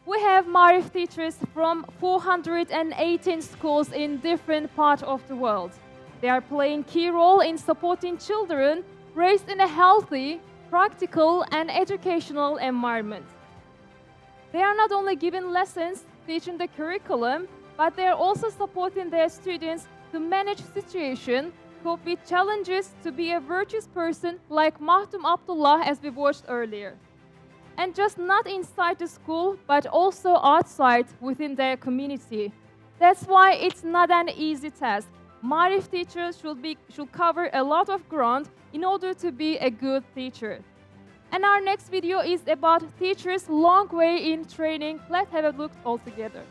We have Maarif teachers from 418 schools in different parts of the world. They are playing key role in supporting children raised in a healthy, practical, and educational environment. They are not only giving lessons, teaching the curriculum, but they are also supporting their students to manage situations, cope with challenges, to be a virtuous person like Mahtum Abdullah as we watched earlier. And just not inside the school, but also outside within their community. That's why it's not an easy task. Maarif teachers should cover a lot of ground in order to be a good teacher. And our next video is about teachers' long way in training. Let's have a look all together.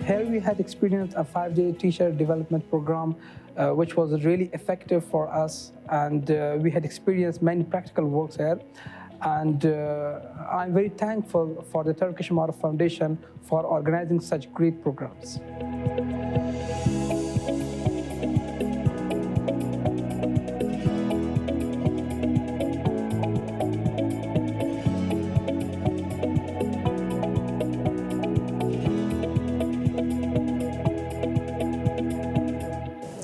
Here we had experienced a 5-day teacher development program, which was really effective for us, and we had experienced many practical works here. And I'm very thankful for the Turkish Maarif Foundation for organizing such great programs.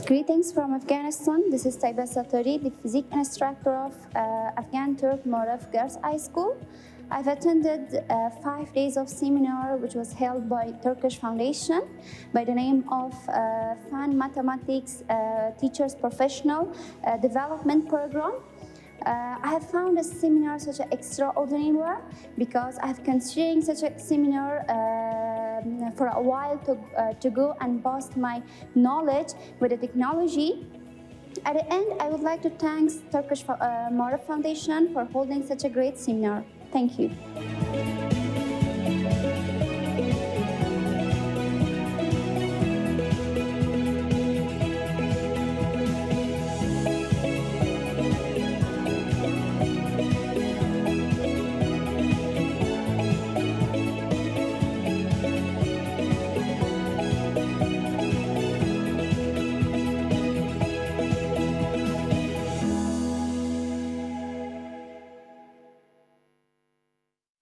Greetings from Afghanistan. This is Taiba Satori, the physics instructor of Afghan Turk Maarif Girls High School. I've attended 5 days of seminar which was held by Turkish Foundation by the name of Fan Mathematics Teachers Professional Development Program. I have found this seminar such an extraordinary one because I've considering such a seminar for a while to go and boost my knowledge with the technology. At the end, I would like to thank Turkish Maarif Foundation for holding such a great seminar. Thank you.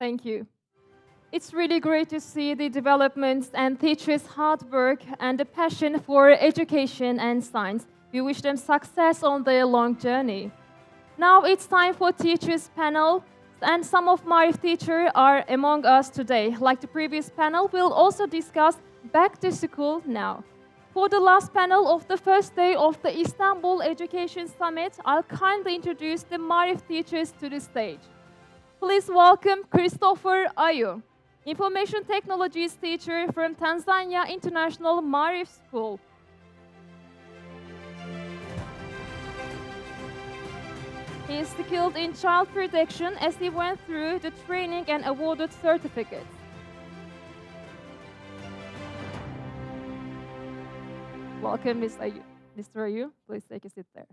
Thank you. It's really great to see the developments and teachers' hard work and the passion for education and science. We wish them success on their long journey. Now it's time for teachers' panel, and some of Maarif teachers are among us today. Like the previous panel, we'll also discuss back to school now. For the last panel of the first day of the Istanbul Education Summit, I'll kindly introduce the Maarif teachers to the stage. Please welcome Christopher Ayu, Information Technologies teacher from Tanzania International Maarif School. He is skilled in child protection as he went through the training and awarded certificates. Welcome, Mr. Ayu. Please take a seat there.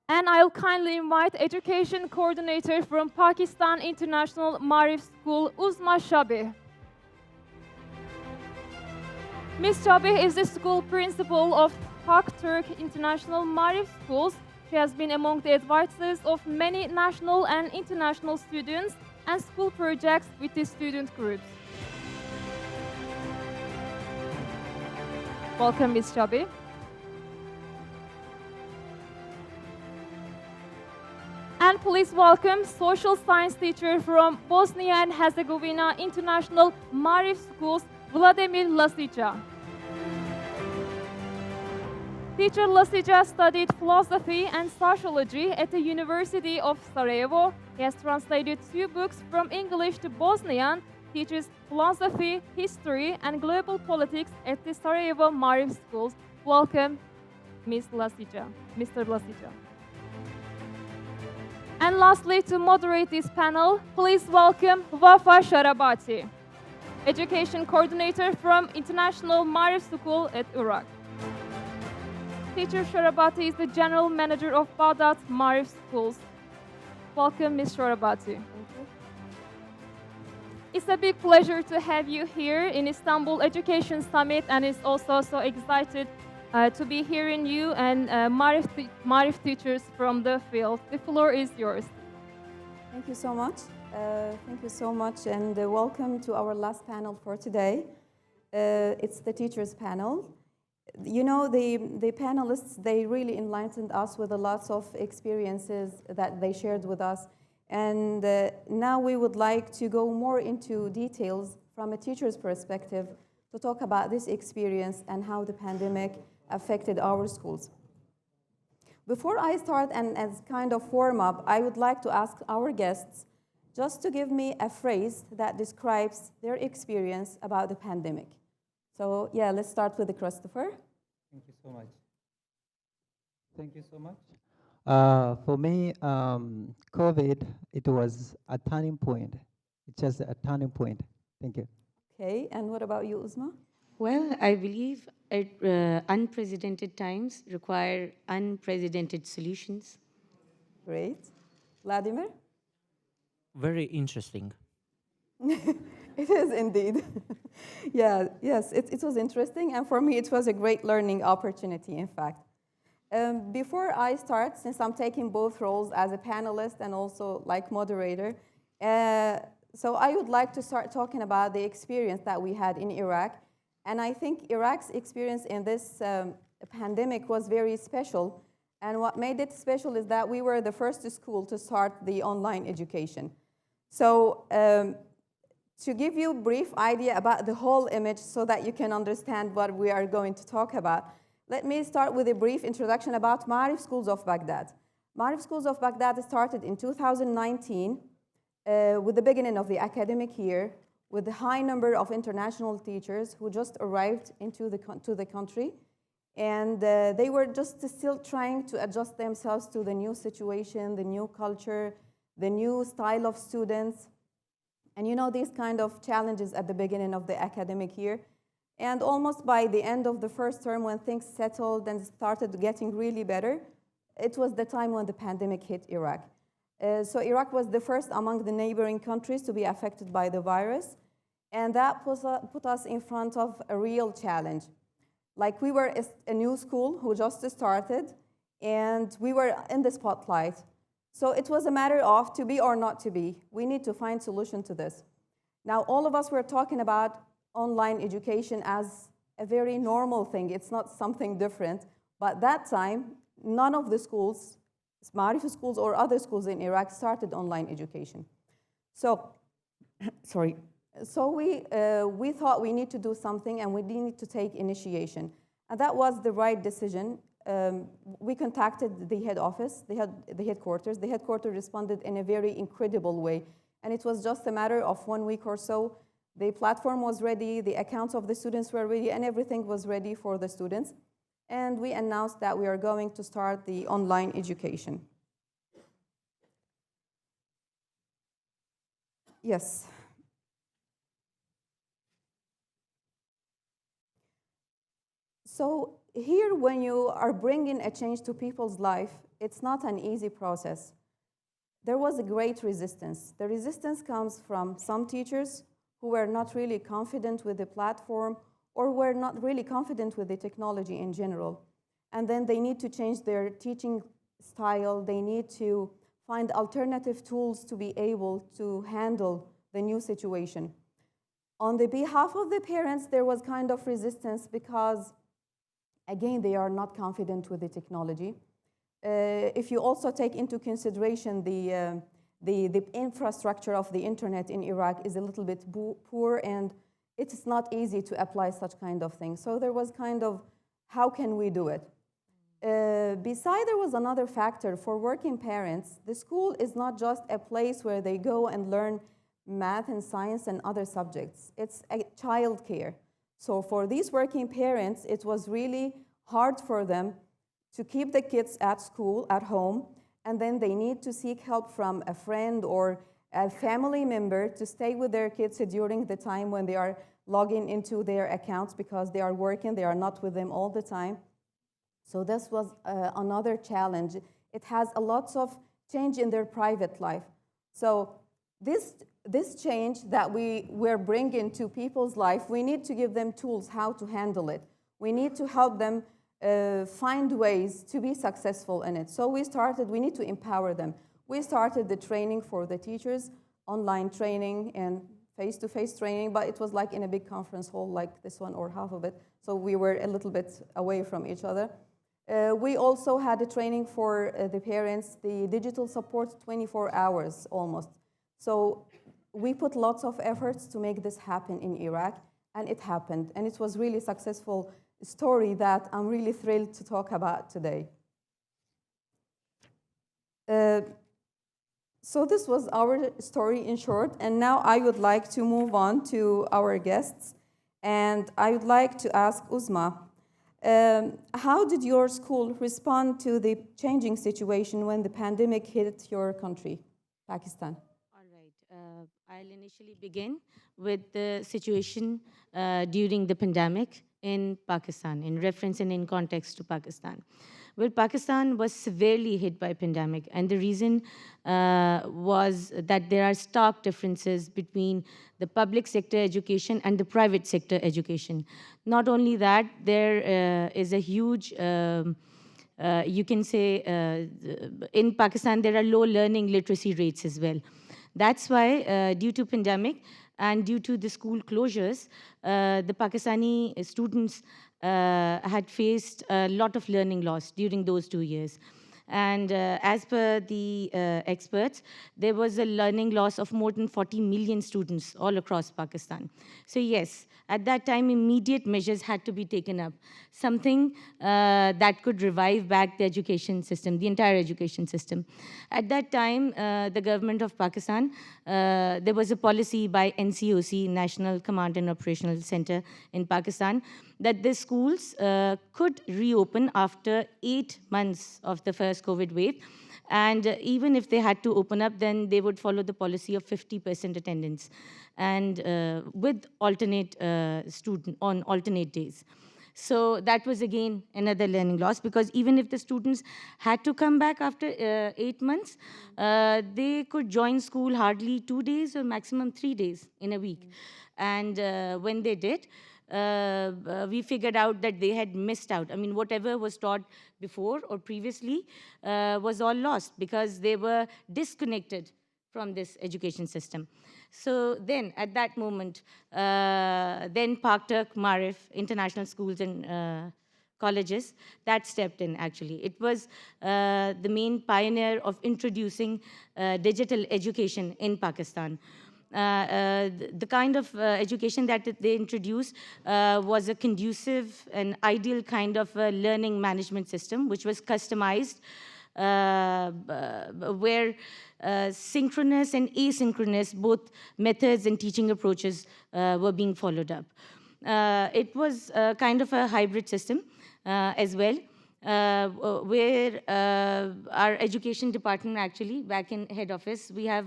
And I'll kindly invite Education Coordinator from Pakistan International Maarif School, Uzma Shabih. Ms. Shabih is the school principal of Turk International Maarif Schools. She has been among the advisors of many national and international students and school projects with the student groups. Welcome, Ms. Shabih. And please welcome social science teacher from Bosnia and Herzegovina International Maarif Schools, Vladimir Lasica. Teacher Lasica studied philosophy and sociology at the University of Sarajevo. He has translated 2 books from English to Bosnian, teaches philosophy, history, and global politics at the Sarajevo Maarif Schools. Welcome, Ms. Lasica, Mr. Lasica. And lastly, to moderate this panel, please welcome Wafa Sharabati, Education Coordinator from International Maarif School at Iraq. Teacher Sharabati is the General Manager of Baghdad Maarif Schools. Welcome, Ms. Sharabati. It's a big pleasure to have you here in Istanbul Education Summit, and it's also so excited to be hearing you and Maarif teachers from the field. The floor is yours. Thank you so much. Thank you so much, and welcome to our last panel for today. It's the teachers panel. You know, the panelists, they really enlightened us with a lot of experiences that they shared with us. And now we would like to go more into details from a teacher's perspective to talk about this experience and how the pandemic affected our schools. Before I start, and as kind of warm up, I would like to ask our guests just to give me a phrase that describes their experience about the pandemic. So yeah, let's start with Christopher. Thank you so much. Thank you so much. For me, COVID, it was a turning point. It's just a turning point. Thank you. Okay, and what about you, Uzma? Well, I believe unprecedented times require unprecedented solutions. Great. Vladimir? Very interesting. It is indeed. Yes, it was interesting, and for me it was a great learning opportunity, in fact. Before I start, since I'm taking both roles as a panelist and also like moderator, so I would like to start talking about the experience that we had in Iraq. And I think Iraq's experience in this pandemic was very special. And what made it special is that we were the first school to start the online education. So to give you a brief idea about the whole image so that you can understand what we are going to talk about, let me start with a brief introduction about Maarif Schools of Baghdad. Maarif Schools of Baghdad started in 2019 with the beginning of the academic year, with a high number of international teachers who just arrived into the country. And they were just still trying to adjust themselves to the new situation, the new culture, the new style of students. And you know, these kind of challenges at the beginning of the academic year. And almost by the end of the first term, when things settled and started getting really better, it was the time when the pandemic hit Iraq. So Iraq was the first among the neighboring countries to be affected by the virus. And that put us in front of a real challenge. Like, we were a new school who just started, and we were in the spotlight. So it was a matter of to be or not to be. We need to find solution to this. Now, all of us were talking about online education as a very normal thing. It's not something different. But that time, none of the schools, Maarif schools or other schools in Iraq, started online education. So, sorry. So we thought we need to do something, and we need to take initiation. And that was the right decision. We contacted the head office, the headquarters. The headquarters responded in a very incredible way. And it was just a matter of 1 week or so. The platform was ready, the accounts of the students were ready, and everything was ready for the students. And we announced that we are going to start the online education. Yes. So here, when you are bringing a change to people's life, it's not an easy process. There was a great resistance. The resistance comes from some teachers who were not really confident with the platform, or were not really confident with the technology in general. And then they need to change their teaching style. They need to find alternative tools to be able to handle the new situation. On the behalf of the parents, there was kind of resistance because, again, they are not confident with the technology. If you also take into consideration the infrastructure of the internet in Iraq is a little bit poor, and it's not easy to apply such kind of things. So there was kind of, how can we do it? Besides, there was another factor. For working parents, the school is not just a place where they go and learn math and science and other subjects. It's a childcare. So for these working parents, it was really hard for them to keep the kids at school, at home, and then they need to seek help from a friend or a family member to stay with their kids during the time when they are logging into their accounts because they are working, they are not with them all the time. So this was another challenge. It has a lot of change in their private life. So this change that we're bringing to people's life, we need to give them tools how to handle it. We need to help them find ways to be successful in it. So we need to empower them. We started the training for the teachers, online training and face-to-face training, but it was like in a big conference hall like this one or half of it. So we were a little bit away from each other. We also had a training for the parents, the digital support 24 hours almost. So we put lots of efforts to make this happen in Iraq, and it happened. And it was really successful story that I'm really thrilled to talk about today. So this was our story in short, and now I would like to move on to our guests, and I would like to ask Uzma, how did your school respond to the changing situation when the pandemic hit your country, Pakistan? All right. I'll initially begin with the situation during the pandemic in Pakistan, in reference and in context to Pakistan. Well, Pakistan was severely hit by pandemic, and the reason was that there are stark differences between the public sector education and the private sector education. Not only that, there is a huge, you can say, in Pakistan, there are low learning literacy rates as well. That's why, due to pandemic and due to the school closures, the Pakistani students had faced a lot of learning loss during those 2 years. And as per the experts, there was a learning loss of more than 40 million students all across Pakistan. So yes, at that time, immediate measures had to be taken up, something that could revive back the education system, the entire education system. At that time, the government of Pakistan, there was a policy by NCOC, National Command and Operational Center in Pakistan, that the schools could reopen after 8 months of the first COVID wave. And even if they had to open up, then they would follow the policy of 50% attendance and with alternate on alternate days. So that was again another learning loss, because even if the students had to come back after 8 months, they could join school hardly 2 days or maximum 3 days in a week. And when they did, we figured out that they had missed out. I mean, whatever was taught before or previously was all lost because they were disconnected from this education system. So then, at that moment, then Pak Turk, Maarif, international schools and colleges, that stepped in, actually. It was the main pioneer of introducing digital education in Pakistan. The kind of education that they introduced was a conducive and ideal kind of learning management system, which was customized, where synchronous and asynchronous, both methods and teaching approaches were being followed up. It was kind of a hybrid system as well. where our education department actually, back in head office, we have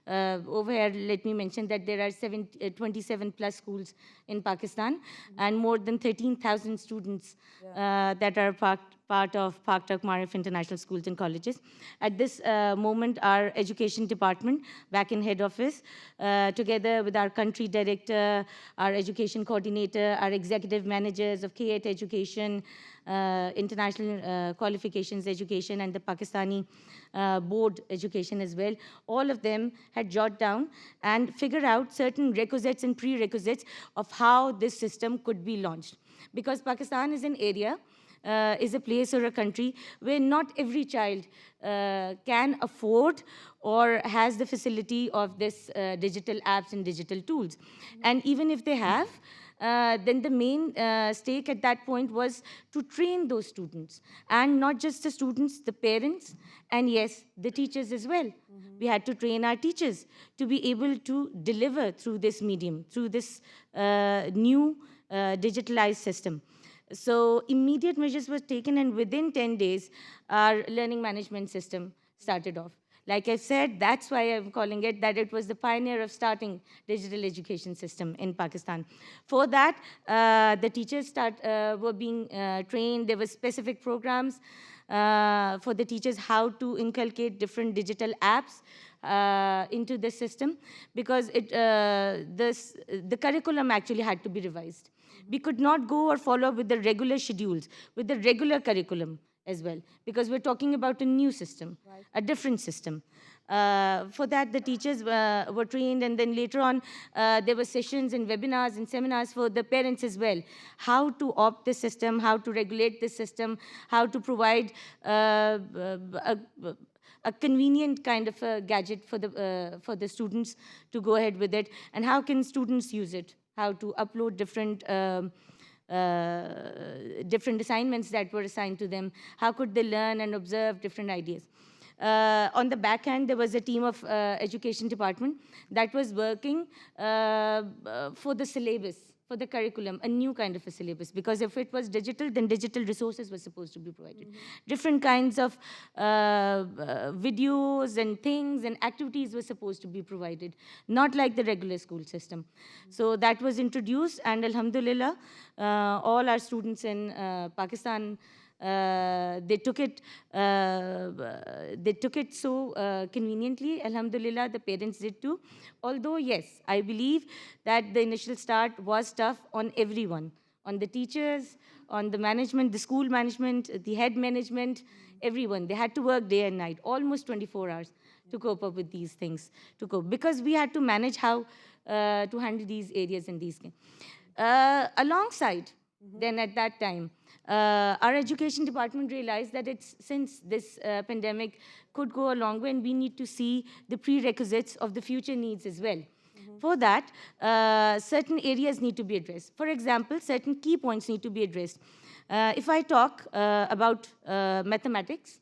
over here, let me mention that there are 27 plus schools in Pakistan and more than 13,000 students that are part of Pak Tak Maarif International Schools and Colleges. At this moment, our education department, back in head office, together with our country director, our education coordinator, our executive managers of K8 Education, international qualifications education, and the Pakistani board education as well, all of them had jotted down and figured out certain requisites and prerequisites of how this system could be launched. Because Pakistan is an area, is a place or a country where not every child can afford or has the facility of this digital apps and digital tools. And even if they have, then the main stake at that point was to train those students. And not just the students, the parents, and yes, the teachers as well. We had to train our teachers to be able to deliver through this medium, through this new digitalized system. So immediate measures were taken, and within 10 days, our learning management system started off. Like I said, that's why I'm calling it that it was the pioneer of starting digital education system in Pakistan. For that, the teachers were being trained. There were specific programs for the teachers how to inculcate different digital apps into the system, because the curriculum actually had to be revised. We could not go or follow with the regular schedules, with the regular curriculum as well, because we're talking about a new system, a different system. For that, the teachers were trained, and then later on, there were sessions and webinars and seminars for the parents as well, how to opt the system, how to regulate the system, how to provide a convenient kind of a gadget for the students to go ahead with it, and how can students use it, how to upload different different assignments that were assigned to them, how could they learn and observe different ideas. On the back end, there was a team of education department that was working for the syllabus, for the curriculum, a new kind of a syllabus, because if it was digital, then digital resources were supposed to be provided. Different kinds of videos and things and activities were supposed to be provided, not like the regular school system. So that was introduced, and alhamdulillah, all our students in Pakistan, they took it so conveniently. Alhamdulillah, the parents did too. Although, yes, I believe that the initial start was tough on everyone, on the teachers, on the management, the school management, the head management, everyone. They had to work day and night, almost 24 hours, to cope up with these things, because we had to manage how to handle these areas and these things. Alongside, then at that time, our education department realized that since this pandemic could go a long way, and we need to see the prerequisites of the future needs as well. For that, certain areas need to be addressed. For example, certain key points need to be addressed. If I talk about mathematics,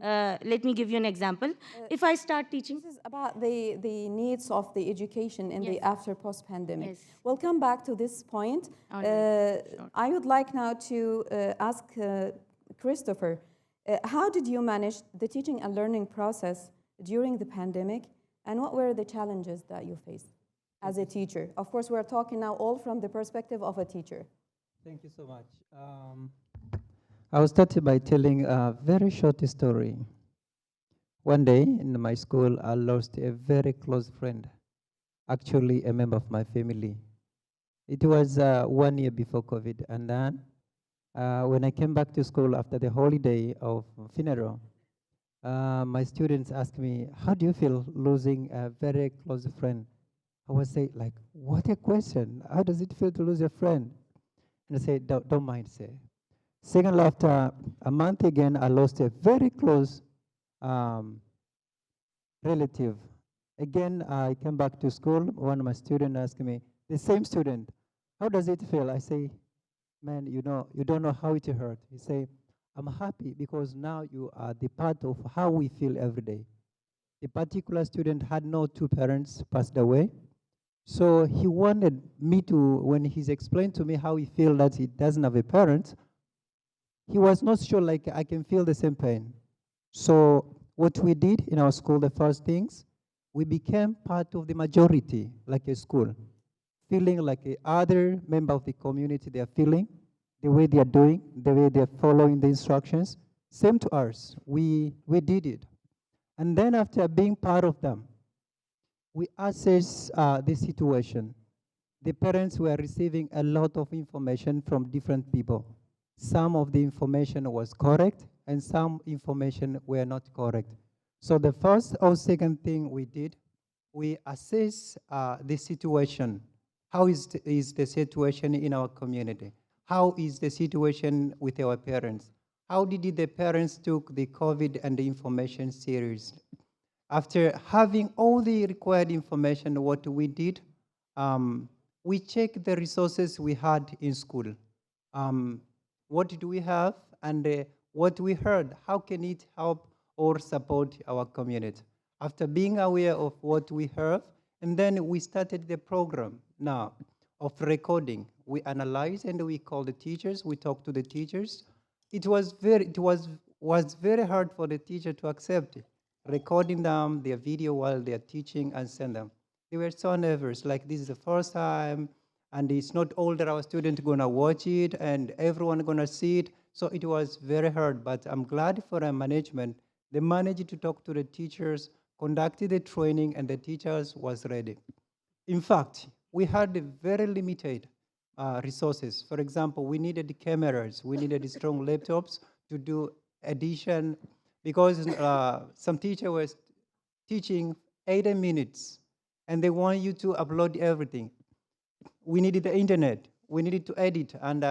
let me give you an example. If I start teaching... This is about the needs of the education in the after post-pandemic. Yes. We'll come back to this point. Sure. I would like now to ask Christopher, how did you manage the teaching and learning process during the pandemic, and what were the challenges that you faced as a teacher? Of course, we're talking now all from the perspective of a teacher. Thank you so much. I will start by telling a very short story. One day in my school, I lost a very close friend, actually a member of my family. It was 1 year before COVID, and then when I came back to school after the holiday of funeral, my students asked me, how do you feel losing a very close friend? I was saying, like, what a question. How does it feel to lose a friend? And I said, don't mind, say. Second, after a month again, I lost a very close relative. Again, I came back to school. One of my students asked me, the same student, how does it feel? I say, man, you don't know how it hurt. He say, I'm happy because now you are the part of how we feel every day. A particular student had no two parents, passed away. So he wanted me to, when he's explained to me how he feels that he doesn't have a parent, He was not sure, like, I can feel the same pain. So what we did in our school, the first things, we became part of the majority, like a school, feeling like a other member of the community they are feeling, the way they are doing, the way they are following the instructions. Same to us. We did it. And then after being part of them, we assess the situation. The parents were receiving a lot of information from different people. Some of the information was correct, and some information were not correct. So the first or second thing we did, we assess the situation. How is the situation in our community? How is the situation with our parents? How did the parents took the COVID and the information seriously? After having all the required information, what we did, we checked the resources we had in school. What do we have, and what we heard, how can it help or support our community? After being aware of what we have, and then we started the program now of recording. We analyze and we call the teachers, we talk to the teachers. It was very hard for the teacher to accept it, recording them, their video while they're teaching and send them. They were so nervous, like this is the first time, and it's not all that our students gonna watch it and everyone gonna see it. So it was very hard, but I'm glad for our management. They managed to talk to the teachers, conducted the training, and the teachers was ready. In fact, we had very limited resources. For example, we needed cameras, we needed strong laptops to do edition, because some teacher was teaching 80 minutes, and they want you to upload everything. We needed the internet, we needed to edit, and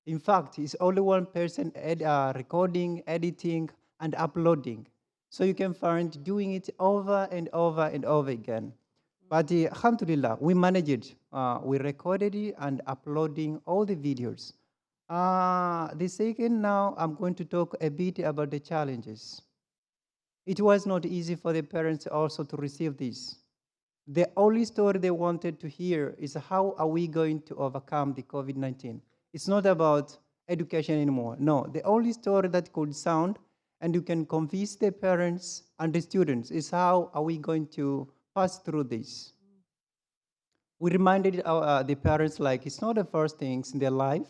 in fact, it's only one person recording, editing, and uploading. So you can find doing it over and over and over again. But alhamdulillah, we managed it. We recorded it and uploading all the videos. The second, now I'm going to talk a bit about the challenges. It was not easy for the parents also to receive this. The only story they wanted to hear is how are we going to overcome the COVID-19. It's not about education anymore. No, the only story that could sound and you can convince the parents and the students is how are we going to pass through this. We reminded the parents like it's not the first things in their life.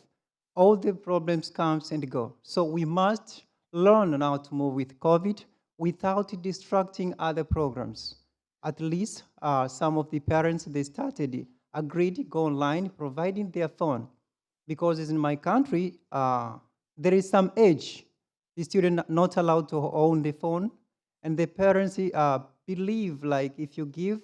All the problems comes and go. So we must learn how to move with COVID without distracting other programs. At least some of the parents, they started, agreed to go online, providing their phone. Because in my country, there is some age. The student not allowed to own the phone. And the parents believe like if you give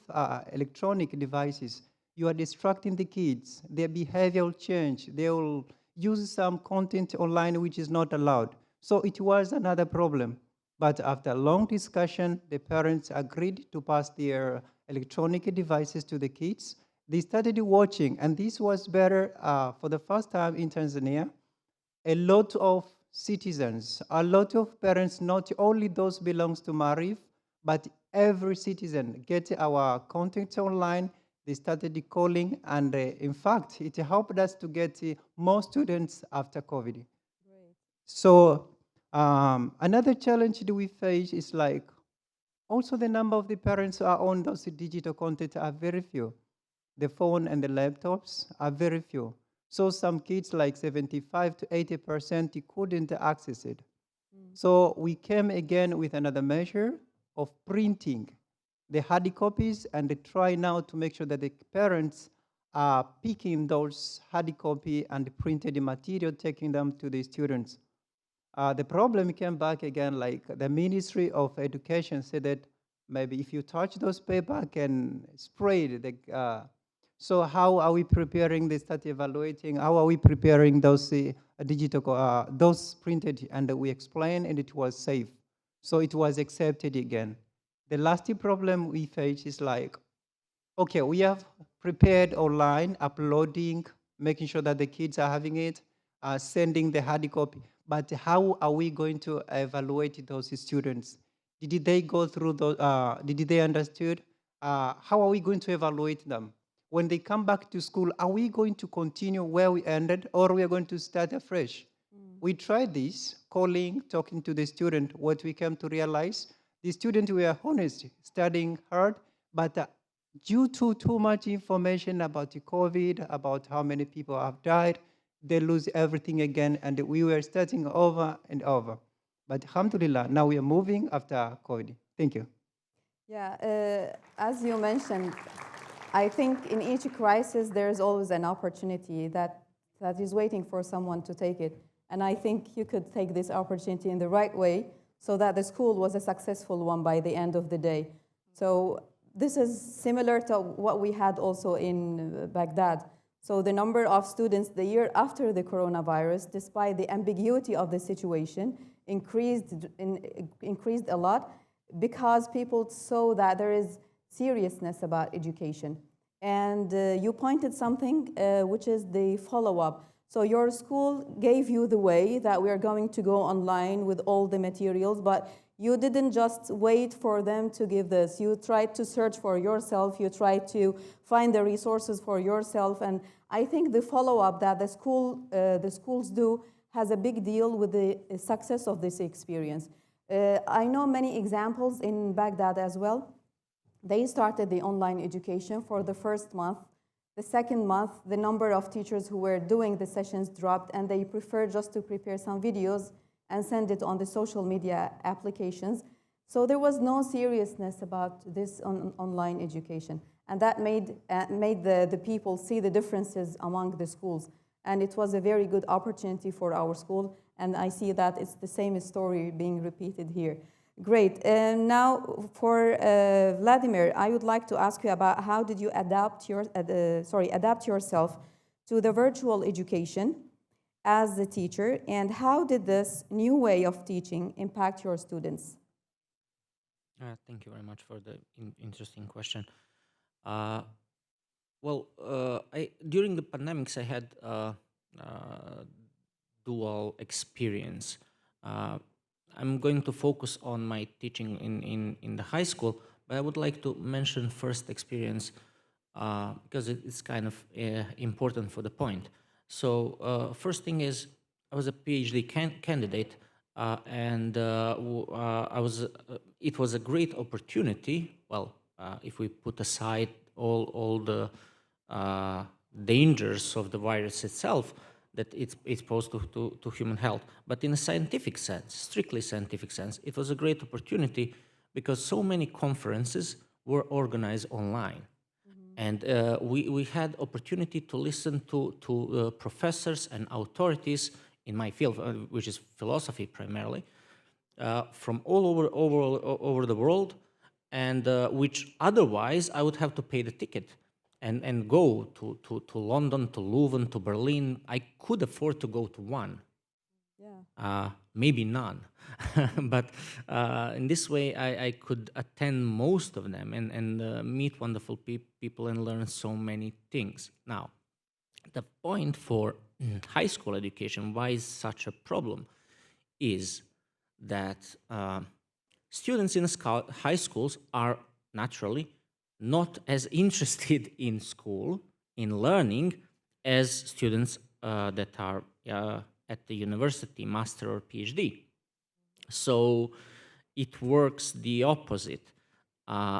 electronic devices, you are distracting the kids. Their behavior will change. They will use some content online which is not allowed. So it was another problem. But after a long discussion, the parents agreed to pass their electronic devices to the kids. They started watching, and this was better for the first time in Tanzania. A lot of citizens, a lot of parents, not only those belongs to Maarif, but every citizen get our content online. They started calling, and in fact, it helped us to get more students after COVID. Great. So another challenge that we face is like, also the number of the parents who are on those digital content are very few. The phone and the laptops are very few. So some kids, like 75 to 80%, couldn't access it. So we came again with another measure of printing the hard copies and try now to make sure that the parents are picking those hard copy and printed material, taking them to the students. The problem came back again, like the Ministry of Education said that maybe if you touch those paper, can spray the. So how are we preparing? They start evaluating. How are we preparing those digital, those printed? And we explained, and it was safe. So it was accepted again. The last problem we face is like, okay, we have prepared online, uploading, making sure that the kids are having it, sending the hard copy. But how are we going to evaluate those students? Did they go through those, did they understood? How are we going to evaluate them? When they come back to school, are we going to continue where we ended, or we are going to start afresh? We tried this, calling, talking to the student. What we came to realize, the students were honest, studying hard, but due to too much information about the COVID, about how many people have died, they lose everything again, and we were starting over and over. But alhamdulillah, now we are moving after COVID. Thank you. Yeah, as you mentioned, I think in each crisis there is always an opportunity that is waiting for someone to take it. And I think you could take this opportunity in the right way so that the school was a successful one by the end of the day. So this is similar to what we had also in Baghdad. So the number of students the year after the coronavirus, despite the ambiguity of the situation, increased a lot because people saw that there is seriousness about education. And you pointed something, which is the follow-up. So your school gave you the way that we are going to go online with all the materials, but you didn't just wait for them to give this. You tried to search for yourself. You tried to find the resources for yourself. And I think the follow-up that the schools do has a big deal with the success of this experience. I know many examples in Baghdad as well. They started the online education for the first month. The second month, the number of teachers who were doing the sessions dropped, and they preferred just to prepare some videos and send it on the social media applications. So there was no seriousness about this online education. And that made the people see the differences among the schools. And it was a very good opportunity for our school. And I see that it's the same story being repeated here. Great. Now for Vladimir, I would like to ask you about how did you adapt yourself to the virtual education as a teacher, and how did this new way of teaching impact your students? Thank you very much for the interesting question. During the pandemics, I had dual experience. I'm going to focus on my teaching in the high school, but I would like to mention first experience because it's kind of important for the point. So first thing is, I was a PhD candidate, and it was a great opportunity. Well, if we put aside all the dangers of the virus itself, that it's exposed to human health. But in a scientific sense, strictly scientific sense, it was a great opportunity because so many conferences were organized online. And we had opportunity to listen to professors and authorities in my field, which is philosophy primarily, from all over the world, and which otherwise I would have to pay the ticket and go to London, to Leuven, to Berlin. I could afford to go to one. Yeah. Maybe none. But in this way, I could attend most of them and meet wonderful people and learn so many things. Now, the point for high school education, why is such a problem, is that students in high schools are naturally not as interested in school, in learning, as students that are at the university, master or PhD. So it works the opposite.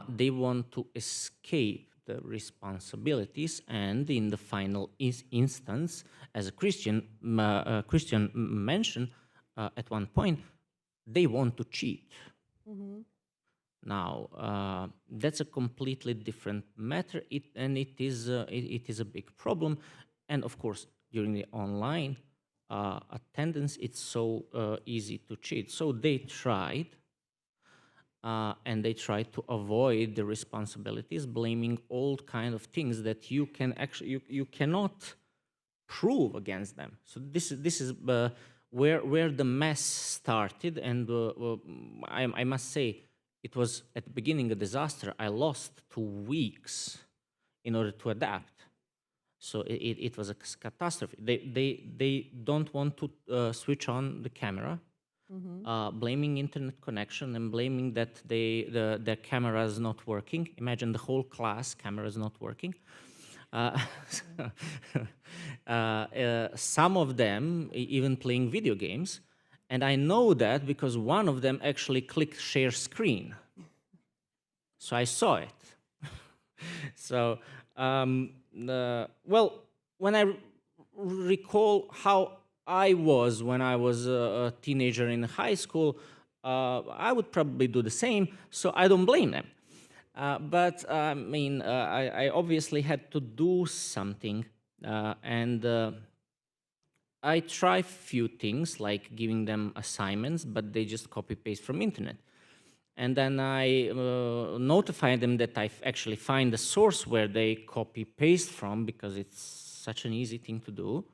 They want to escape the responsibilities, and in the final instance, as a Christian mentioned at one point, they want to cheat. Mm-hmm. Now, that's a completely different matter, and it is a big problem. And of course, during the online attendance, it's so easy to cheat. So they tried, and they tried to avoid the responsibilities, blaming all kind of things that you can actually you cannot prove against them. So this is where the mess started, and I must say, it was at the beginning a disaster. I lost 2 weeks in order to adapt. So it was a catastrophe. They don't want to switch on the camera, blaming internet connection and blaming that their camera is not working. Imagine the whole class camera is not working. Uh, some of them even playing video games, and I know that because one of them actually clicked share screen. So I saw it. So, well, when I recall how I was when I was a teenager in high school, I would probably do the same, so I don't blame them. But I mean, I obviously had to do something, and I try few things like giving them assignments, but they just copy paste from internet. And then I notify them that I actually find the source where they copy paste from, because it's such an easy thing to do.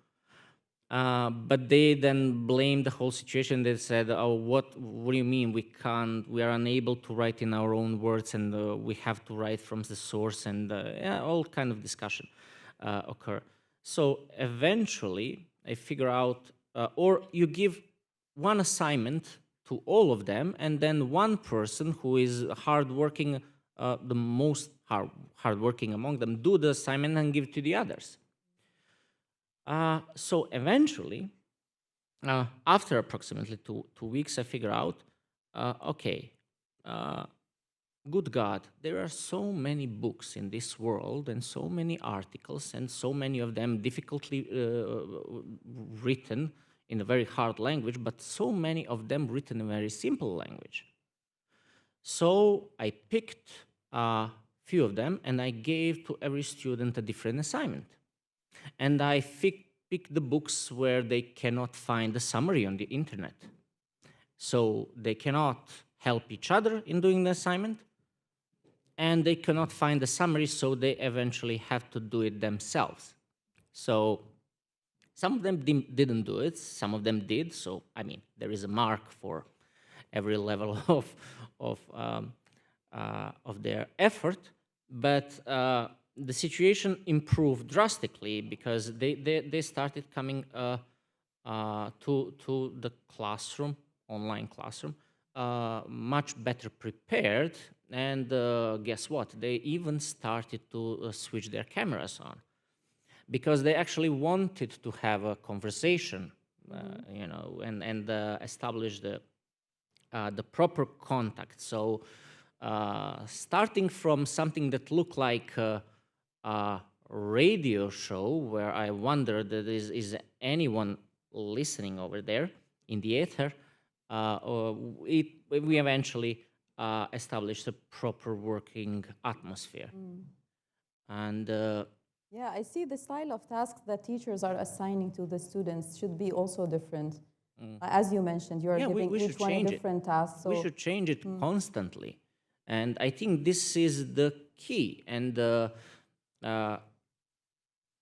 But they then blamed the whole situation. They said, "Oh, what do you mean we are unable to write in our own words, and we have to write from the source," and yeah, all kind of discussion occur. So eventually, I figure out, or you give one assignment to all of them, and then one person who is hardworking, the most hardworking among them, do the assignment and give it to the others. So eventually, after approximately two weeks, I figure out, okay, good God, there are so many books in this world and so many articles, and so many of them difficultly written in a very hard language, but so many of them written in a very simple language. So I picked a few of them, and I gave to every student a different assignment. And I picked the books where they cannot find the summary on the internet. So they cannot help each other in doing the assignment, and they cannot find the summary, so they eventually have to do it themselves. So some of them didn't do it, some of them did. So, I mean, there is a mark for every level of their effort, but the situation improved drastically because they started coming to the classroom, online classroom, much better prepared, and guess what? They even started to switch their cameras on, because they actually wanted to have a conversation, you know, and establish the proper contact. So starting from something that looked like a radio show, where I wondered that is anyone listening over there in the ether, we eventually established a proper working atmosphere. And yeah, I see the style of tasks that teachers are assigning to the students should be also different. As you mentioned, you are giving each one a different task. So we should change it constantly. And I think this is the key. And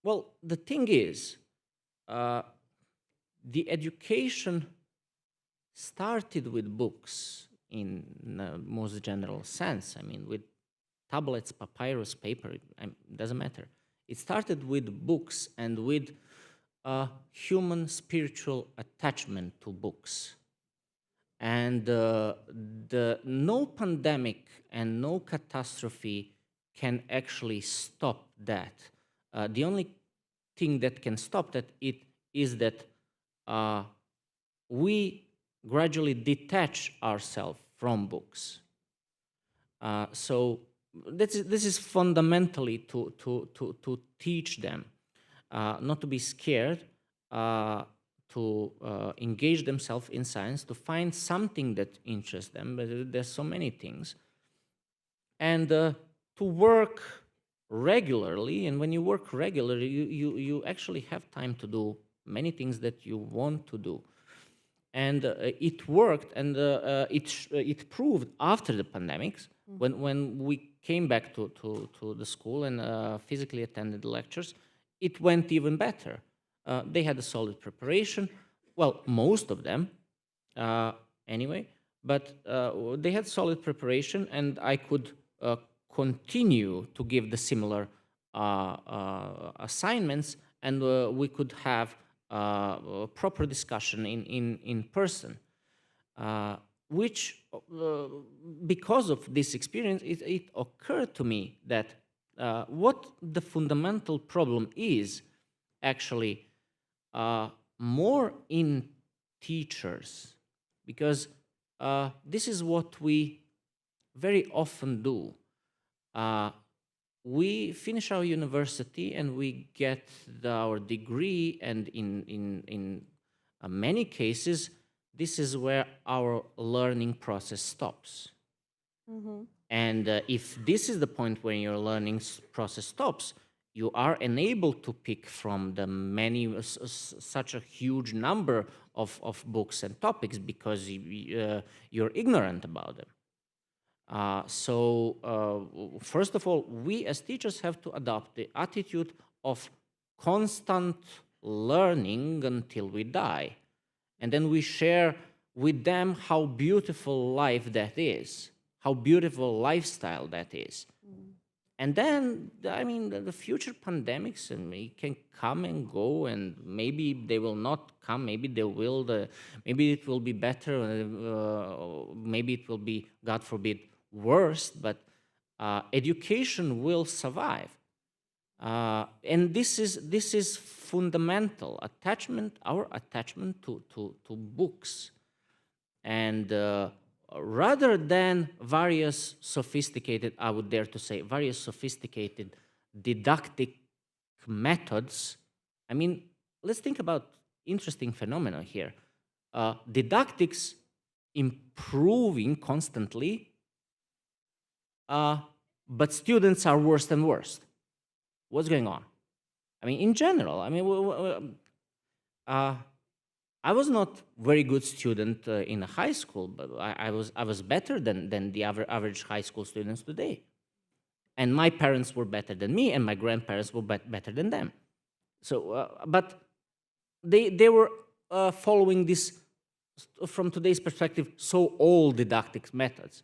well, the thing is, the education started with books in the most general sense. I mean, with tablets, papyrus, paper, it doesn't matter. It started with books and with a human spiritual attachment to books. And no pandemic and no catastrophe can actually stop that. The only thing that can stop that is that we gradually detach ourselves from books. So this is fundamentally to teach them not to be scared, to engage themselves in science, to find something that interests them. But there's so many things, and to work regularly. And when you work regularly, you actually have time to do many things that you want to do. And it worked, and it proved after the pandemics, when we came back to the school and physically attended the lectures, it went even better. They had a solid preparation, well, most of them, anyway, but they had solid preparation, and I could continue to give the similar assignments, and we could have proper discussion in person, which, because of this experience, it occurred to me that what the fundamental problem is actually more in teachers, because this is what we very often do. We finish our university and we get our degree, and in many cases, this is where our learning process stops. And if this is the point when your learning process stops, you are enabled to pick from the many, such a huge number of books and topics because you're ignorant about them. First of all, we as teachers have to adopt the attitude of constant learning until we die. And then we share with them how beautiful life that is, how beautiful lifestyle that is. And then, I mean, the future pandemics, and it can come and go, and maybe they will not come, maybe they will, maybe it will be better, maybe it will be, God forbid, worse, but education will survive. And this is fundamental, our attachment to books. And rather than various sophisticated, I would dare to say, various sophisticated didactic methods, I mean, let's think about interesting phenomena here. Didactics improving constantly, but students are worse and worse. What's going on? I mean, in general, I mean, I was not very good student in high school, but I was better than the average high school students today. And my parents were better than me, and my grandparents were better than them. So, but they were following this, from today's perspective, so old didactic methods.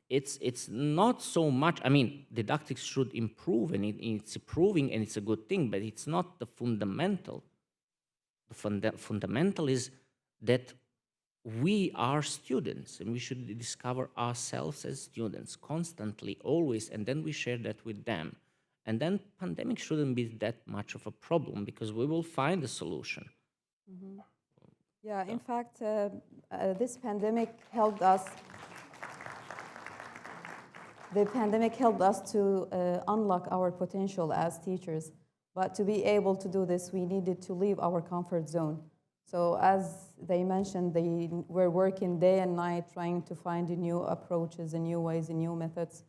It's not so much, I mean, didactics should improve, and it's improving, and it's a good thing, but it's not the fundamental. The fundamental is that we are students, and we should discover ourselves as students constantly, always, and then we share that with them. And then pandemic shouldn't be that much of a problem, because we will find a solution. Yeah, in fact, this pandemic helped us. The pandemic helped us to unlock our potential as teachers. But to be able to do this, we needed to leave our comfort zone. So as they mentioned, they were working day and night trying to find new approaches and new ways and new methods.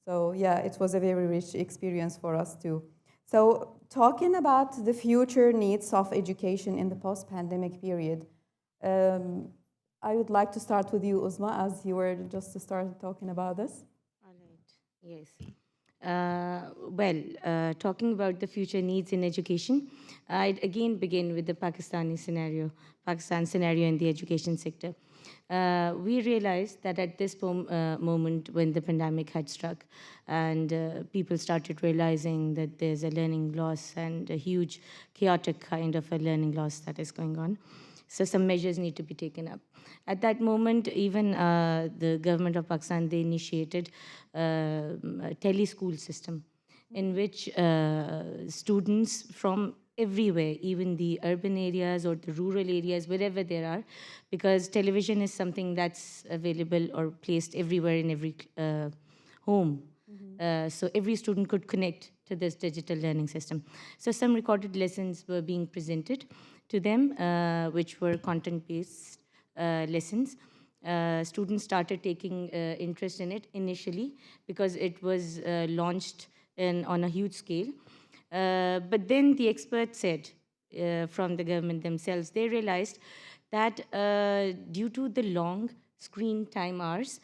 So yeah, it was a very rich experience for us too. So talking about the future needs of education in the post-pandemic period, I would like to start with you, Uzma, as you were just to start talking about this. All right, yes. Talking about the future needs in education, I'd again begin with the Pakistan scenario in the education sector. We realized that at this moment when the pandemic had struck and people started realizing that there's a learning loss and a huge chaotic kind of a learning loss that is going on. So some measures need to be taken up. At that moment, even the government of Pakistan, they initiated a tele-school system in which students from everywhere, even the urban areas or the rural areas, wherever there are, because television is something that's available or placed everywhere in every home. So every student could connect to this digital learning system. So some recorded lessons were being presented to them, which were content-based lessons. Students started taking interest in it initially because it was launched on a huge scale. But then the experts said, from the government themselves, they realized that due to the long screen time hours,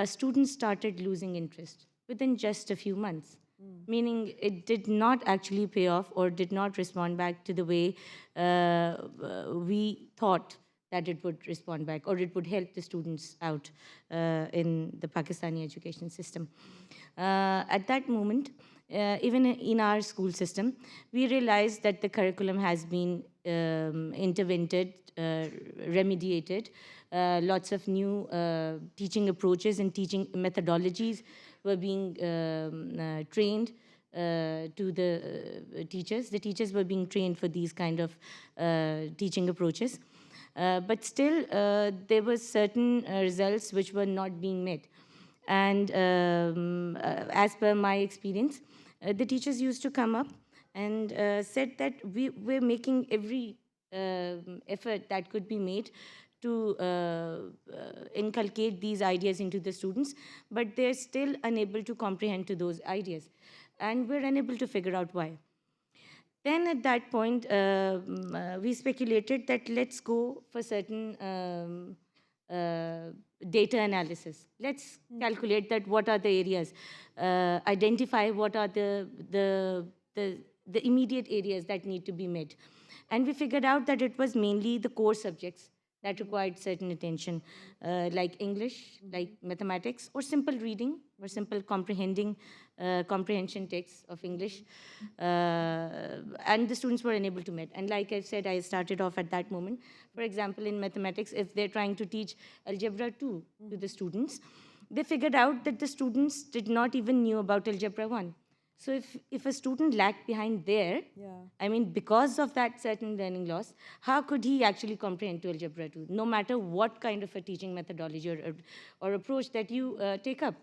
students started losing interest within just a few months. Meaning it did not actually pay off or did not respond back to the way we thought that it would respond back or it would help the students out in the Pakistani education system. At that moment, even in our school system, we realized that the curriculum has been intervented, remediated Lots of new teaching approaches and teaching methodologies were being trained to the teachers. The teachers were being trained for these kind of teaching approaches. But still, there were certain results which were not being met. And as per my experience, the teachers used to come up and said that we're making every effort that could be made to inculcate these ideas into the students, but they're still unable to comprehend to those ideas. And we're unable to figure out why. Then at that point, we speculated that let's go for certain data analysis. Let's calculate that what are the areas, identify what are the immediate areas that need to be met. And we figured out that it was mainly the core subjects that required certain attention, like English, like mathematics, or simple reading, or simple comprehension texts of English. And the students were unable to meet. And like I said, I started off at that moment. For example, in mathematics, if they're trying to teach Algebra 2 to the students, they figured out that the students did not even knew about Algebra 1. So if a student lagged behind there, I mean, because of that certain learning loss, how could he actually comprehend to Algebra 2, no matter what kind of a teaching methodology or approach that you take up?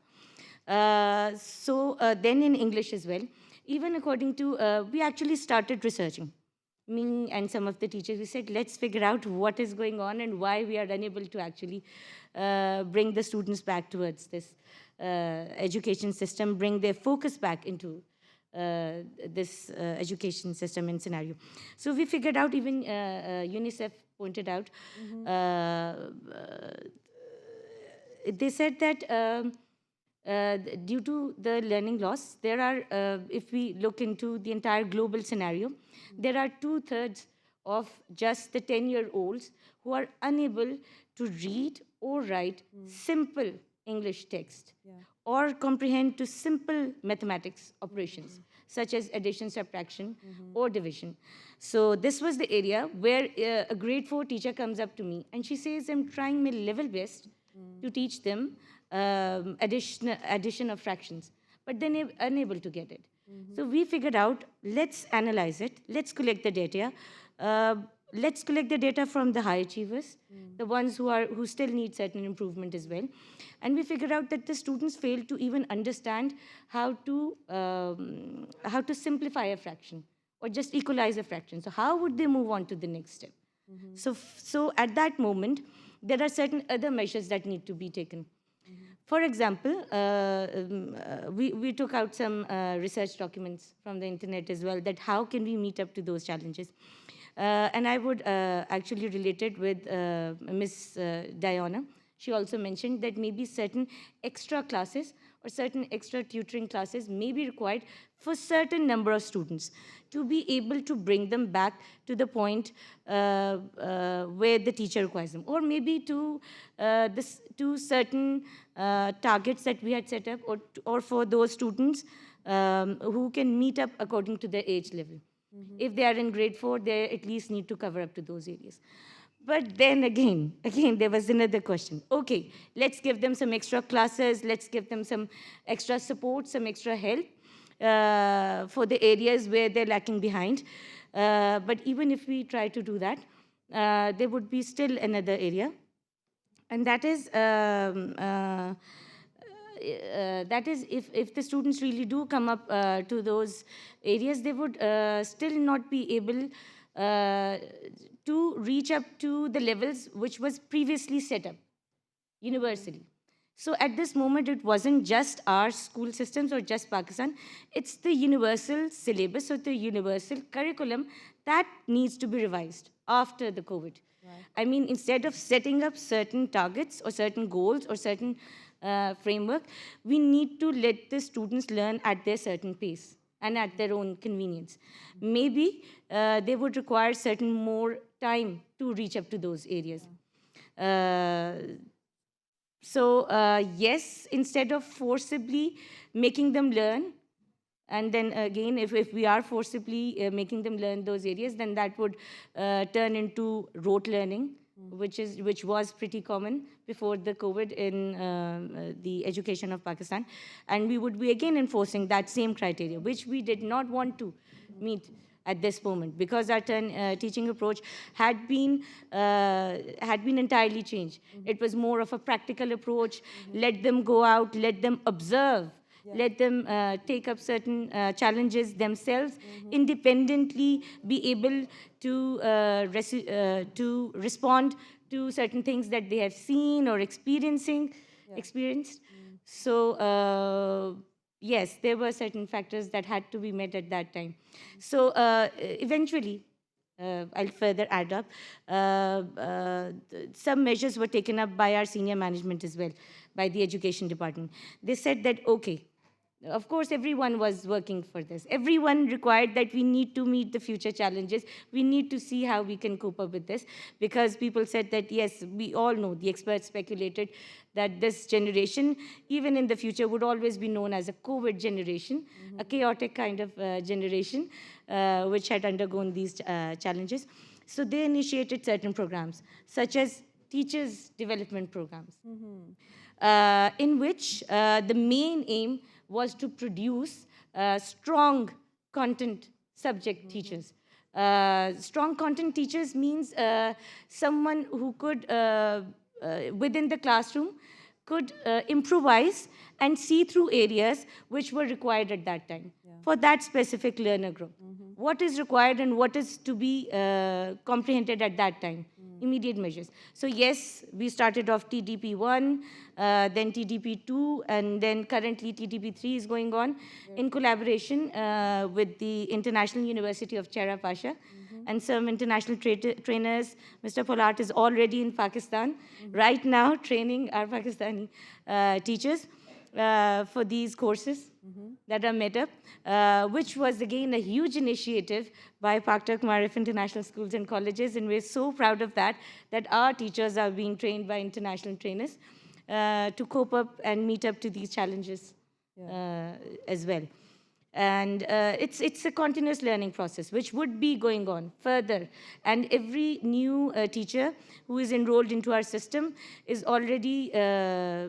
So then in English as well, even according to, we actually started researching. Me and some of the teachers, we said, let's figure out what is going on and why we are unable to actually bring the students back towards this education system, bring their focus back into this education system and scenario. So we figured out, even UNICEF pointed out, they said that due to the learning loss, there are, if we look into the entire global scenario, there are 2/3 of just the 10-year-olds who are unable to read or write simple English text or comprehend to simple mathematics operations, such as addition, subtraction, or division. So this was the area where a grade 4 teacher comes up to me and she says, I'm trying my level best to teach them addition of fractions, but they're unable to get it. So we figured out, let's analyze it, let's collect the data. Let's collect the data from the high achievers, the ones who still need certain improvement as well. And we figured out that the students fail to even understand how to simplify a fraction or just equalize a fraction. So how would they move on to the next step? So at that moment, there are certain other measures that need to be taken. For example, we took out some research documents from the internet as well, that how can we meet up to those challenges. And I would actually relate it with Ms. Diana. She also mentioned that maybe certain extra classes or certain extra tutoring classes may be required for certain number of students to be able to bring them back to the point where the teacher requires them, or maybe to certain targets that we had set up, or for those students who can meet up according to their age level. If they are in grade 4, they at least need to cover up to those areas. But then again, there was another question. Okay, let's give them some extra classes, let's give them some extra support, some extra help for the areas where they're lacking behind. But even if we try to do that, there would be still another area. And that is if the students really do come up to those areas, they would still not be able to reach up to the levels which was previously set up universally. So at this moment, it wasn't just our school systems or just Pakistan, it's the universal syllabus or the universal curriculum that needs to be revised after the COVID. Right. I mean, instead of setting up certain targets or certain goals or certain framework, we need to let the students learn at their certain pace and at their own convenience. Maybe they would require certain more time to reach up to those areas. So yes, instead of forcibly making them learn, and then again, if we are forcibly making them learn those areas, then that would turn into rote learning, which was pretty common before the COVID in the education of Pakistan. And we would be again enforcing that same criteria, which we did not want to meet at this moment, because our teaching approach had been entirely changed. It was more of a practical approach. Let them go out, let them observe, let them take up certain challenges themselves, independently be able to respond to certain things that they have seen or experienced. So yes, there were certain factors that had to be met at that time. So eventually, I'll further add up, some measures were taken up by our senior management as well, by the education department. They said that, okay, of course, everyone was working for this. Everyone required that we need to meet the future challenges. We need to see how we can cope up with this, because people said that, yes, we all know, the experts speculated that this generation, even in the future, would always be known as a COVID generation, a chaotic kind of generation, which had undergone these challenges. So they initiated certain programs, such as teachers' development programs, in which the main aim was to produce strong content subject teachers. Strong content teachers means someone who could, within the classroom, could improvise and see through areas which were required at that time for that specific learner group. What is required and what is to be comprehended at that time? Immediate measures. So yes, we started off TDP1, then TDP2, and then currently TDP3 is going on in collaboration with the International University of Chera Pasha and some international trainers. Mr. Polat is already in Pakistan right now training our Pakistani teachers for these courses that are made up, which was again a huge initiative by Paktak Maarif International Schools and Colleges, and we're so proud of that, that our teachers are being trained by international trainers to cope up and meet up to these challenges as well. And it's a continuous learning process, which would be going on further. And every new teacher who is enrolled into our system is already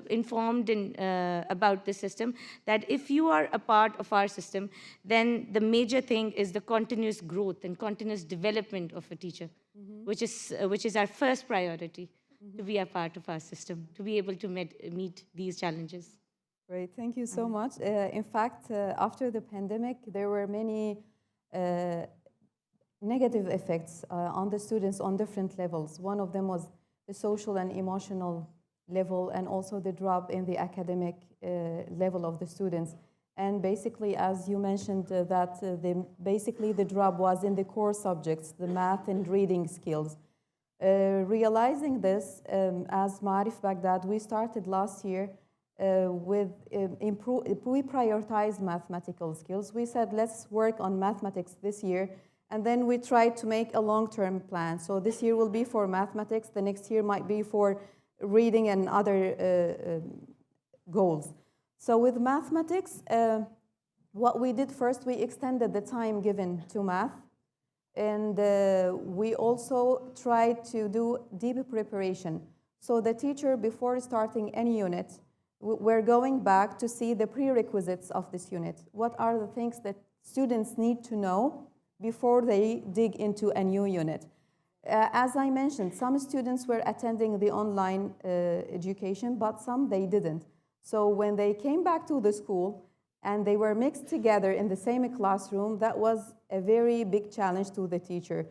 informed about the system, that if you are a part of our system, then the major thing is the continuous growth and continuous development of a teacher, which is our first priority, to be a part of our system, to be able to meet these challenges. Great, thank you so much. In fact, after the pandemic, there were many negative effects on the students on different levels. One of them was the social and emotional level, and also the drop in the academic level of the students. And basically, as you mentioned, that basically the drop was in the core subjects, the math and reading skills. Realizing this, as Maarif Baghdad, we started last year we prioritized mathematical skills. We said, let's work on mathematics this year, and then we tried to make a long-term plan. So this year will be for mathematics, the next year might be for reading and other goals. So with mathematics, what we did first, we extended the time given to math, and we also tried to do deep preparation. So the teacher, before starting any unit, we're going back to see the prerequisites of this unit. What are the things that students need to know before they dig into a new unit? As I mentioned, some students were attending the online education, but some they didn't. So when they came back to the school and they were mixed together in the same classroom, that was a very big challenge to the teacher.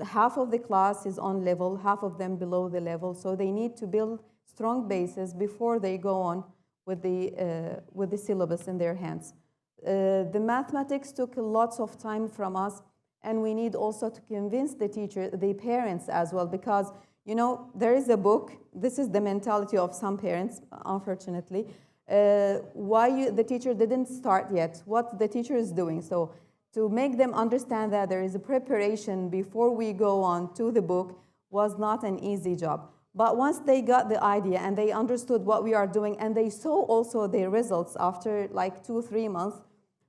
Half of the class is on level, half of them below the level, so they need to build strong bases before they go on with the syllabus in their hands. The mathematics took lots of time from us, and we need also to convince the teacher, the parents as well, because there is a book. This is the mentality of some parents, unfortunately. Why the teacher didn't start yet, what the teacher is doing. So to make them understand that there is a preparation before we go on to the book was not an easy job. But once they got the idea and they understood what we are doing, and they saw also the results after like 2-3 months,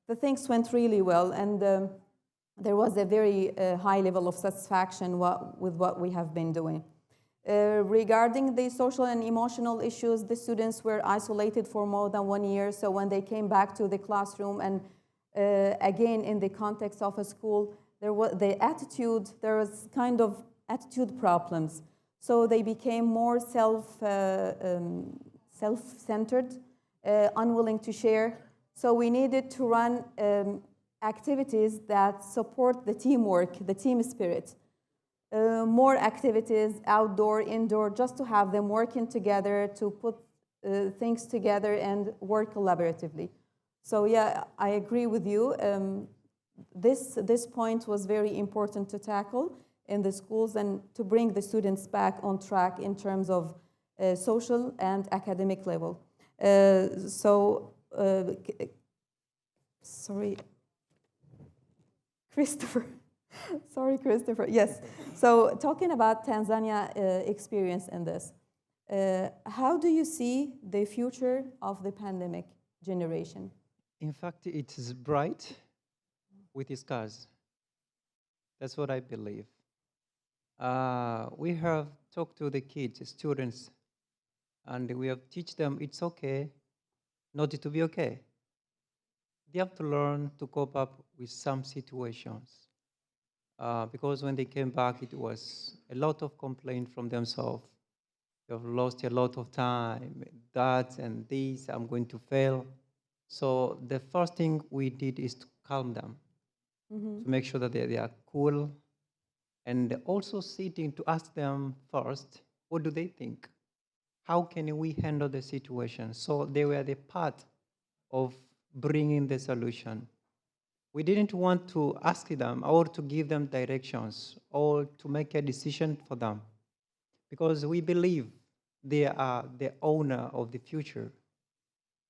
the things went really well, and there was a very high level of satisfaction with what we have been doing. Regarding the social and emotional issues, the students were isolated for more than 1 year. So when they came back to the classroom and again in the context of a school, there was kind of attitude problems. So they became more self-centered, unwilling to share. So we needed to run activities that support the teamwork, the team spirit. More activities, outdoor, indoor, just to have them working together, to put things together and work collaboratively. So yeah, I agree with you. This point was very important to tackle in the schools and to bring the students back on track in terms of social and academic level. Sorry, Christopher. Sorry, Christopher. Yes. So talking about Tanzania experience in this, how do you see the future of the pandemic generation? In fact, it is bright with scars. That's what I believe. We have talked to the kids, students, and we have teach them it's okay not to be okay. They have to learn to cope up with some situations. Because when they came back, it was a lot of complaint from themselves. You've lost a lot of time, that and this, I'm going to fail. So the first thing we did is to calm them, to make sure that they are cool, and also sitting to ask them first, what do they think? How can we handle the situation? So they were the part of bringing the solution. We didn't want to ask them or to give them directions or to make a decision for them, because we believe they are the owner of the future.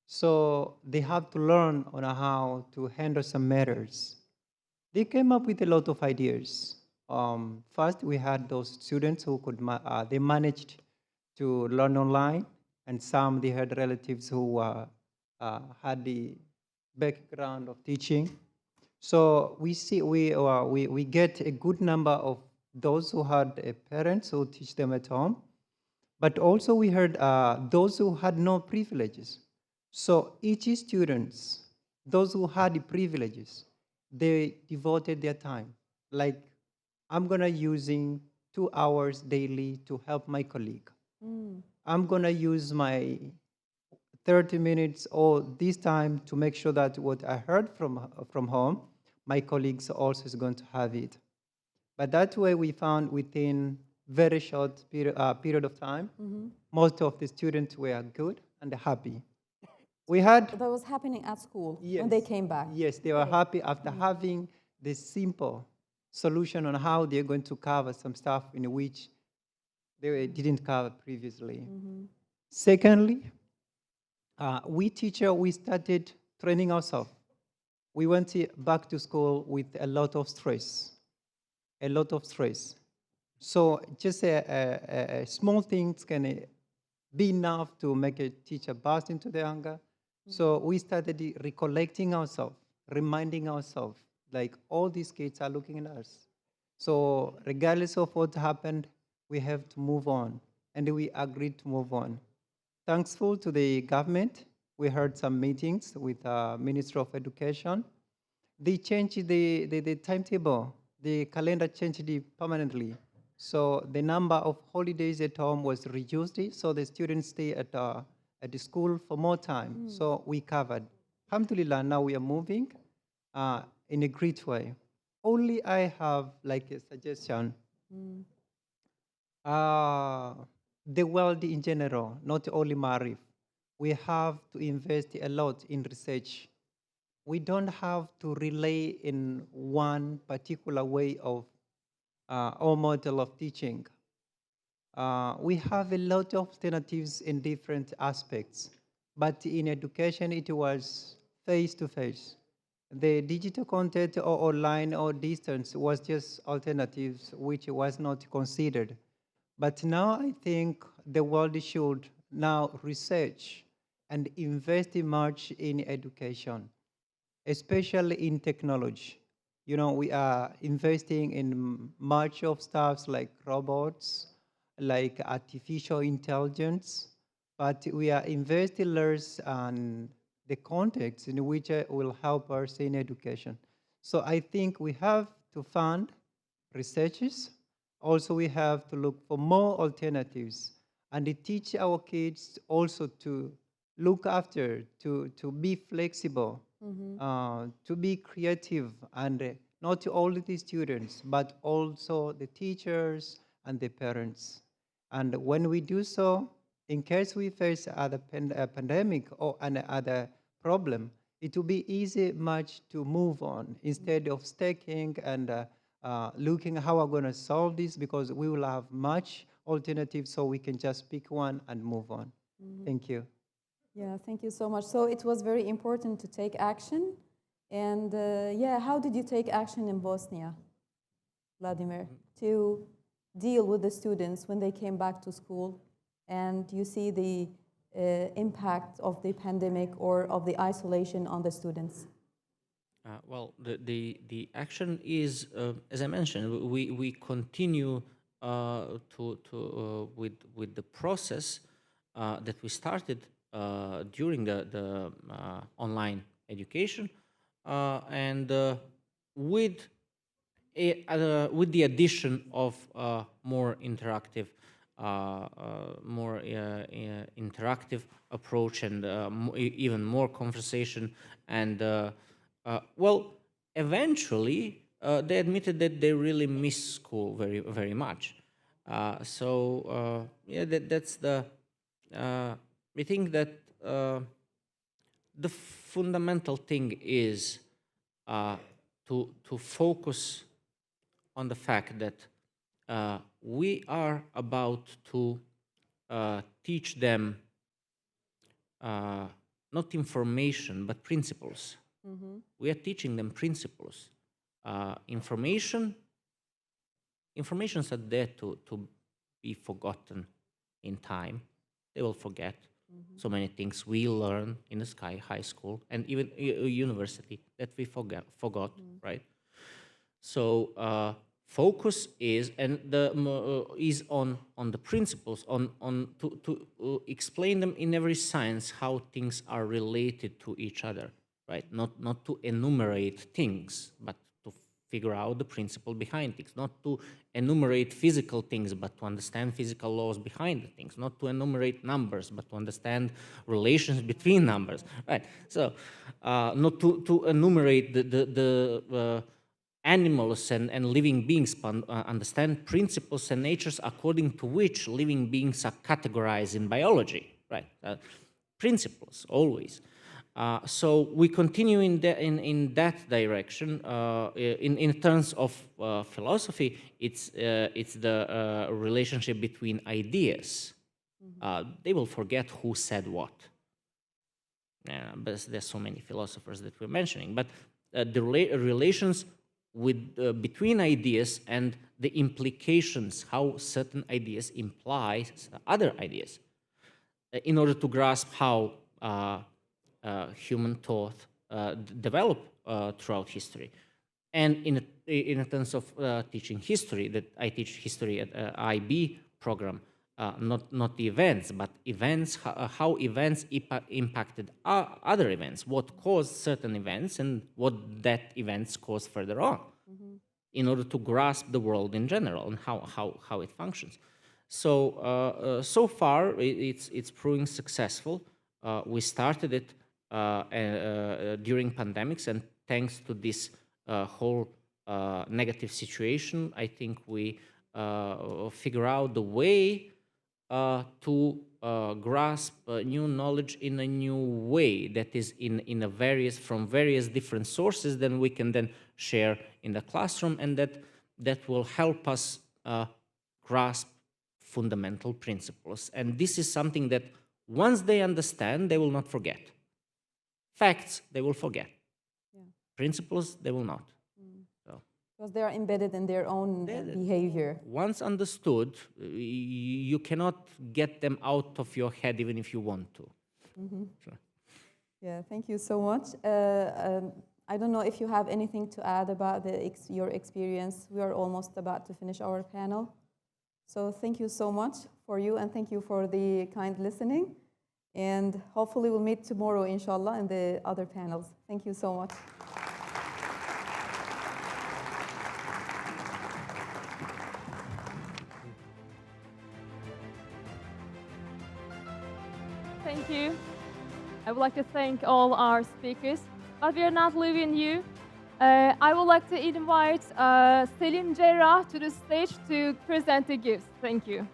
So they have to learn on how to handle some matters. They came up with a lot of ideas. First, we had those students who they managed to learn online, and some they had relatives who had the background of teaching. So we get a good number of those who had parents who teach them at home, but also we heard those who had no privileges. So each students, those who had the privileges, they devoted their time. Like, I'm gonna using 2 hours daily to help my colleague. I'm gonna use my 30 minutes or this time to make sure that what I heard from home, my colleagues also is going to have it. But that way we found within very short period of time, most of the students were good and happy. We had That was happening at school yes, when they came back. Yes, they were happy after having the simple solution on how they're going to cover some stuff in which they didn't cover previously. Secondly, we started training ourselves. We went back to school with a lot of stress. So just a small things can be enough to make a teacher burst into the anger. So we started recollecting ourselves, reminding ourselves, like all these kids are looking at us. So regardless of what happened, we have to move on. And we agreed to move on. Thankful to the government, we had some meetings with the Minister of Education. They changed the timetable. The calendar changed it permanently. So the number of holidays at home was reduced, so the students stay at the school for more time. So we covered. Alhamdulillah, now we are moving in a great way. Only I have like a suggestion. The world in general, not only Maarif, we have to invest a lot in research. We don't have to rely in one particular way of or model of teaching. We have a lot of alternatives in different aspects, but in education it was face-to-face. The digital content or online or distance was just alternatives which was not considered. But now I think the world should now research and invest much in education, especially in technology. You know, we are investing in much of stuff like robots, like artificial intelligence, but we are investigators on the context in which it will help us in education. So I think we have to fund researchers. Also, we have to look for more alternatives and to teach our kids also to look after, to be flexible, to be creative, and not only the students, but also the teachers and the parents. And when we do so, in case we face a pandemic or another problem, it will be easy much to move on instead of sticking and looking how we're going to solve this, because we will have much alternatives, so we can just pick one and move on. Thank you. Yeah, thank you so much. So it was very important to take action. And yeah, how did you take action in Bosnia, Vladimir, to deal with the students when they came back to school and you see the impact of the pandemic or of the isolation on the students? Well, the action is, as I mentioned, we continue with the process that we started during the online education, and with the addition of more interactive approach, and even more conversation, and well, eventually they admitted that they really miss school very, very much. So yeah, that's the. We think that the fundamental thing is to focus on the fact that we are about to teach them not information but principles. We are teaching them principles. Informations are there to be forgotten in time. They will forget so many things we learn in the high school and even university that we forgot, right? So focus is is on the principles, on to explain them in every science how things are related to each other, right? Not to enumerate things, but to figure out the principle behind things. Not to enumerate physical things, but to understand physical laws behind the things. Not to enumerate numbers, but to understand relations between numbers, right? So not to enumerate the animals and living beings, understand principles and natures according to which living beings are categorized in biology, right? Principles, always. So we continue in that direction. In terms of philosophy, it's the relationship between ideas. They will forget who said what. But there's so many philosophers that we're mentioning. But the relations between ideas and the implications, how certain ideas imply other ideas, in order to grasp how human thought developed throughout history. And in terms of teaching history, that I teach history at IB program, not the events, but events, how events impacted other events, what caused certain events and what that events caused further on, in order to grasp the world in general and how it functions. So so far it's proving successful. We started it during pandemics, and thanks to this whole negative situation, I think we figure out the way to grasp new knowledge in a new way that is from various different sources. Then we can then share in the classroom, and that will help us grasp fundamental principles. And this is something that once they understand, they will not forget. Facts, they will forget. Yeah. Principles, they will not. So. Because they are embedded in their own behavior. Once understood, you cannot get them out of your head even if you want to. So. Yeah, thank you so much. I don't know if you have anything to add about your experience. We are almost about to finish our panel. So thank you so much for you, and thank you for the kind listening. And hopefully we'll meet tomorrow, inshallah, in the other panels. Thank you so much. Thank you. I would like to thank all our speakers, but we are not leaving you. I would like to invite Selim Cerrah to the stage to present the gifts. Thank you.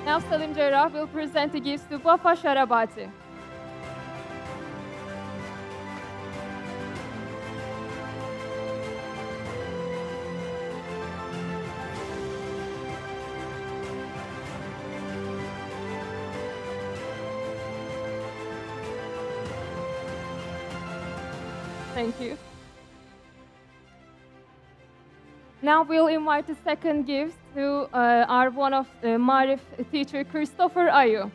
Now Selim Cerrah will present the gifts to Wafa Sharabati. Thank you. Now we'll invite the second gift to our one of Maarif teacher, Christopher Ayu.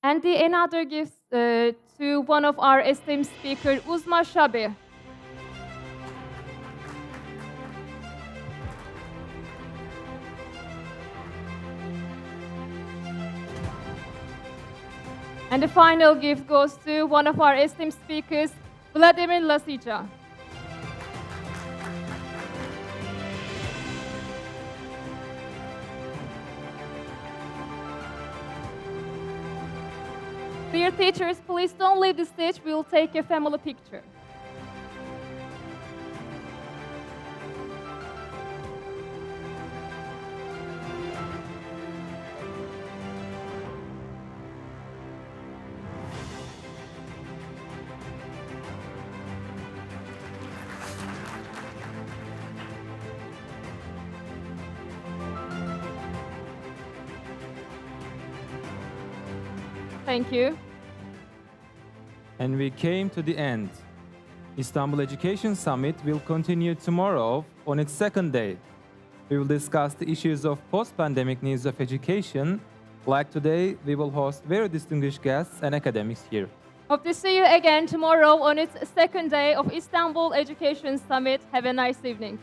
And the another gift to one of our esteemed speaker, Uzma Shabih. And the final gift goes to one of our esteemed speakers, Vladimir Lasica. Dear teachers, please don't leave the stage. We will take a family picture. Thank you. And we came to the end. Istanbul Education Summit will continue tomorrow on its second day. We will discuss the issues of post-pandemic needs of education. Like today, we will host very distinguished guests and academics here. Hope to see you again tomorrow on its second day of Istanbul Education Summit. Have a nice evening.